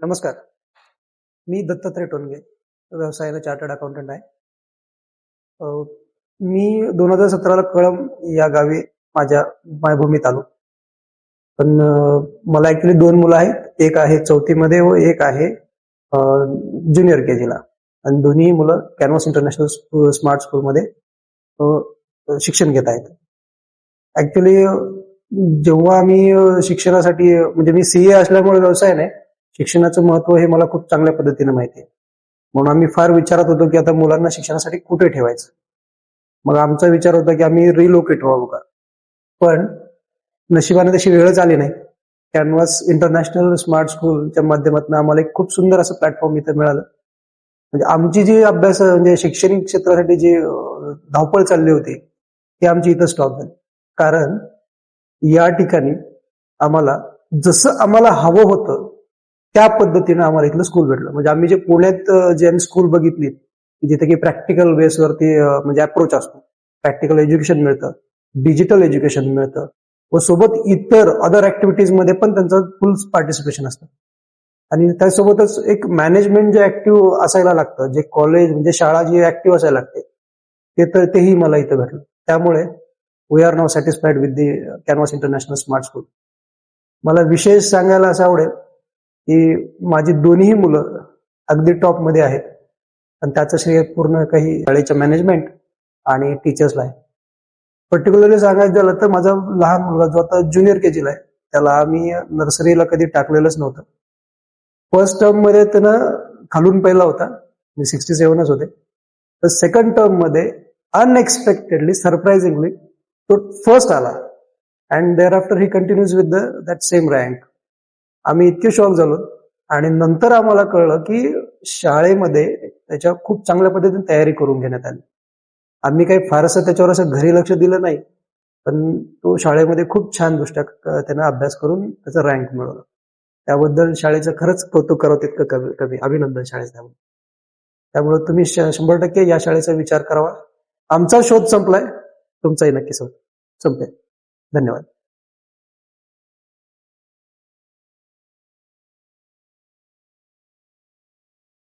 नमस्कार. मी दत्तात्रय टोनगे, व्यवसायाला chartered accountant आहे. अ, मी 2017ला कळंब या गावी माझ्या मायभूमीत आलो. पण मला ऍक्च्युली 2 मुलं आहेत. एक आहे 4थी मध्ये व एक आहे ज्युनियर केजीला. आणि दोन्ही मुलं कॅनव्हास इंटरनॅशनल स्मार्ट स्कूलमध्ये शिक्षण घेत आहेत. ऍक्च्युली जेव्हा आम्ही शिक्षणासाठी म्हणजे मी सीए असल्यामुळे व्यवसाय नाही, शिक्षणाचं महत्व हे मला खूप चांगल्या पद्धतीने माहिती आहे. म्हणून आम्ही फार विचारत होतो की आता मुलांना शिक्षणासाठी कुठे ठेवायचं. मग आमचा विचार होता की आम्ही रिलोकेट व्हावं का. पण नशिबाने तशी वेळच आली नाही. कॅनव्हास इंटरनॅशनल स्मार्ट स्कूलच्या माध्यमातून आम्हाला एक खूप सुंदर असं प्लॅटफॉर्म इथं मिळालं. म्हणजे आमची जी अभ्यास म्हणजे शैक्षणिक क्षेत्रासाठी जी धावपळ चालली होती ती आमची इथं स्टॉप झाली. कारण या ठिकाणी आम्हाला जसं आम्हाला हवं होतं त्या पद्धतीनं आम्हाला इथलं स्कूल भेटलं. म्हणजे आम्ही जे पुण्यात जे आम्ही स्कूल बघितली जिथे की प्रॅक्टिकल बेसवरती म्हणजे अप्रोच असतो, प्रॅक्टिकल एज्युकेशन मिळतं, डिजिटल एज्युकेशन मिळतं व सोबत इतर अदर ऍक्टिव्हिटीज मध्ये पण त्यांचं फुल पार्टिसिपेशन असतं. आणि त्यासोबतच एक मॅनेजमेंट जे ऍक्टिव्ह असायला लागतं, जे कॉलेज म्हणजे शाळा जी ऍक्टिव्ह असायला लागते तेही मला इथं भेटलं. त्यामुळे we are now satisfied with the canvas international smart school. मला विशेष सांगायला असं आवडेल की माझी दोन्ही मुलं अगदी टॉप मध्ये आहेत आणि त्याचं श्रेय पूर्ण काही शाळेच्या मॅनेजमेंट आणि टीचर्सला आहे. पर्टिक्युलरली सांगायचं झालं तर माझा लहान मुलगा जो आता ज्युनियर केजीला आहे त्याला आम्ही नर्सरीला कधी टाकलेलंच नव्हतं. फर्स्ट टर्म मध्ये त्यानं खालून पहिला होता, 67च होते. तर सेकंड टर्म मध्ये अनएक्सपेक्टेडली सरप्राइझिंगली तो फर्स्ट आला and thereafter he continues with that same rank. आम्ही इतके शॉक झालो आणि नंतर आम्हाला कळलं की शाळेमध्ये त्याच्या खूप चांगल्या पद्धतीने तयारी करून घेण्यात आली. आम्ही काही फारसं त्याच्यावर असं घरी लक्ष दिलं नाही, पण तो शाळेमध्ये खूप छान दृष्ट्या त्यानं अभ्यास करून त्याचा रँक मिळवला. त्याबद्दल शाळेचं खरंच कौतुक करावं तितकं कमी. अभिनंदन शाळेचं. त्यामुळे तुम्ही 100% या शाळेचा विचार करावा. आमचा शोध संपलाय, तुमचाही नक्की संपेल. धन्यवाद.